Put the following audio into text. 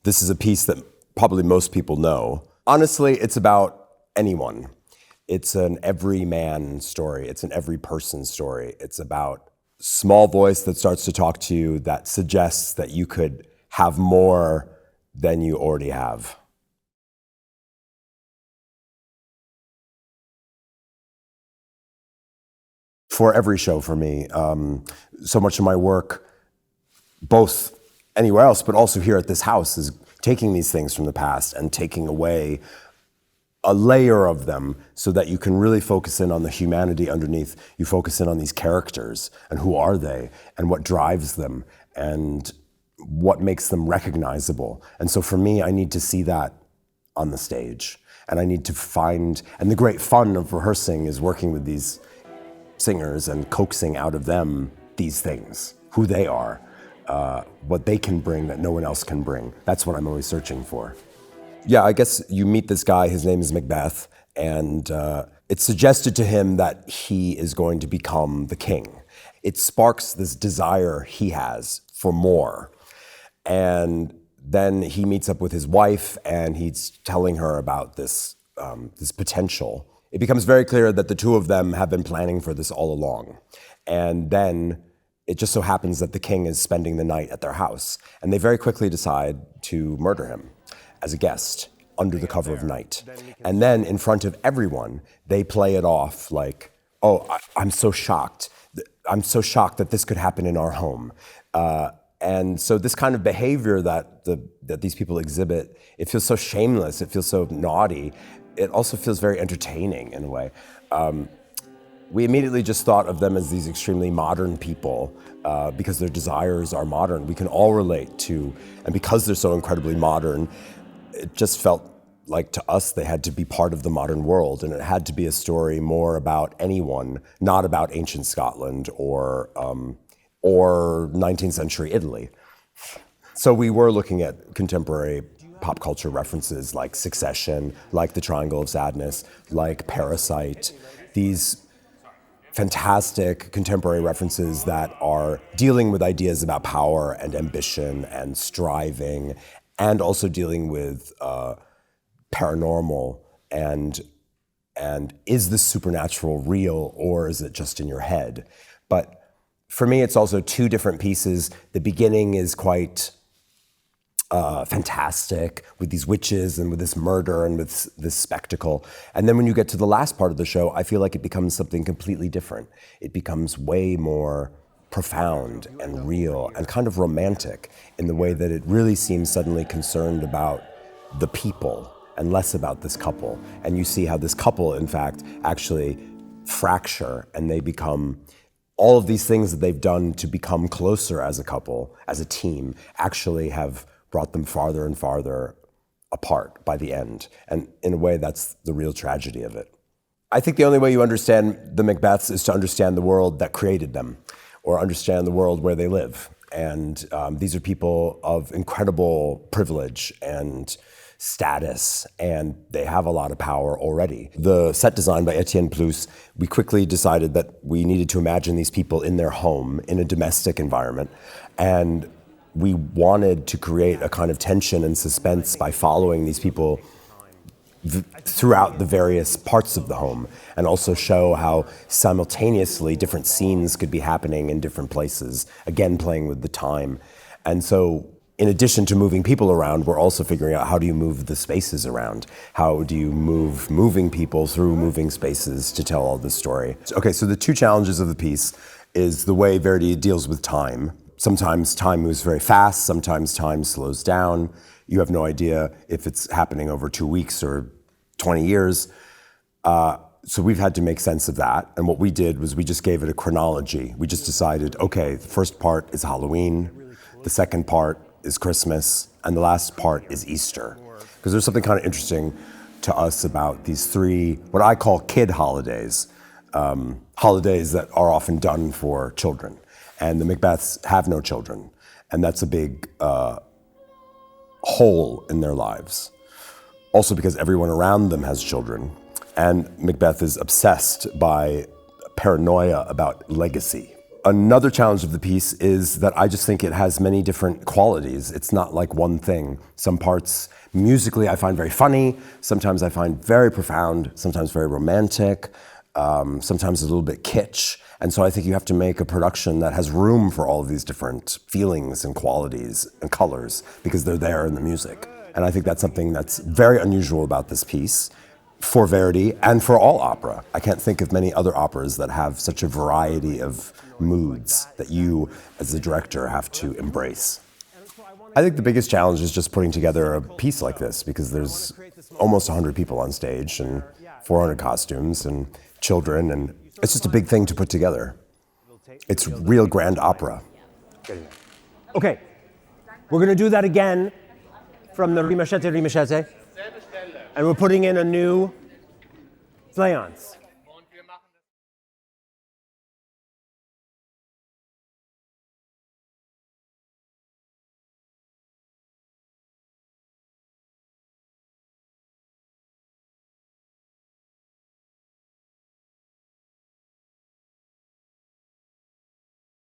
This is a piece that probably most people know. Honestly, it's about anyone. It's an everyman story. It's an every person story. It's about small voice that starts to talk to you that suggests that you could have more than you already have. For every show for me, so much of my work, both anywhere else, but also here at this house, is taking these things from the past and taking away a layer of them so that you can really focus in on the humanity underneath. You focus in on these characters and who are they and what drives them and what makes them recognizable. And so for me, I need to see that on the stage. And I need to find, and the great fun of rehearsing is working with these singers and coaxing out of them these things, who they are, what they can bring that no one else can bring. That's what I'm always searching for. Yeah, I guess you meet this guy, his name is Macbeth, and it's suggested to him that he is going to become the king. It sparks this desire he has for more. And then he meets up with his wife and he's telling her about this potential. It becomes very clear that the two of them have been planning for this all along. And then it just so happens that the king is spending the night at their house. And they very quickly decide to murder him as a guest under the cover of night. And then in front of everyone, they play it off like, oh, I'm so shocked. I'm so shocked that this could happen in our home. And so this kind of behavior that these people exhibit, it feels so shameless, it feels so naughty. It also feels very entertaining in a way. We immediately just thought of them as these extremely modern people because their desires are modern. We can all relate to, and because they're so incredibly modern, it just felt like to us they had to be part of the modern world, and it had to be a story more about anyone, not about ancient Scotland or 19th century Italy. So we were looking at contemporary pop culture references like Succession, like The Triangle of Sadness, like Parasite, these fantastic contemporary references that are dealing with ideas about power and ambition and striving, and also dealing with paranormal and is the supernatural real or is it just in your head? But for me, it's also two different pieces. The beginning is quite fantastic with these witches and with this murder and with this spectacle. And then when you get to the last part of the show, I feel like it becomes something completely different. It becomes way more profound and real and kind of romantic in the way that it really seems suddenly concerned about the people and less about this couple. And you see how this couple, in fact, actually fracture and they become all of these things that they've done to become closer as a couple, as a team, actually have brought them farther and farther apart by the end. And in a way, that's the real tragedy of it. I think the only way you understand the Macbeths is to understand the world that created them, or understand the world where they live. And these are people of incredible privilege and status, and they have a lot of power already. The set design by Etienne Plus, we quickly decided that we needed to imagine these people in their home, in a domestic environment, and we wanted to create a kind of tension and suspense by following these people throughout the various parts of the home, and also show how simultaneously different scenes could be happening in different places, again playing with the time. And so in addition to moving people around, we're also figuring out how do you move the spaces around? How do you move moving people through moving spaces to tell all this story? Okay, so the two challenges of the piece is the way Verdi deals with time. Sometimes time moves very fast, sometimes time slows down. You have no idea if it's happening over 2 weeks or 20 years. So we've had to make sense of that. And what we did was we just gave it a chronology. We just decided, okay, the first part is Halloween, the second part is Christmas, and the last part is Easter. Because there's something kind of interesting to us about these three, what I call kid holidays, holidays that are often done for children. And the Macbeths have no children. And that's a big hole in their lives. Also because everyone around them has children. And Macbeth is obsessed by paranoia about legacy. another challenge of the piece is that I just think it has many different qualities. It's not like one thing. Some parts musically I find very funny, sometimes I find very profound, sometimes very romantic, sometimes a little bit kitsch. And so I think you have to make a production that has room for all of these different feelings and qualities and colors because they're there in the music. And I think that's something that's very unusual about this piece for Verdi and for all opera. I can't think of many other operas that have such a variety of moods that you, as the director, have to embrace. I think the biggest challenge is just putting together a piece like this because there's almost 100 people on stage and 400 costumes and children, and it's just a big thing to put together. It's real grand opera. Okay, we're going to do that again from the Rimachete, and we're putting in a new Flayance.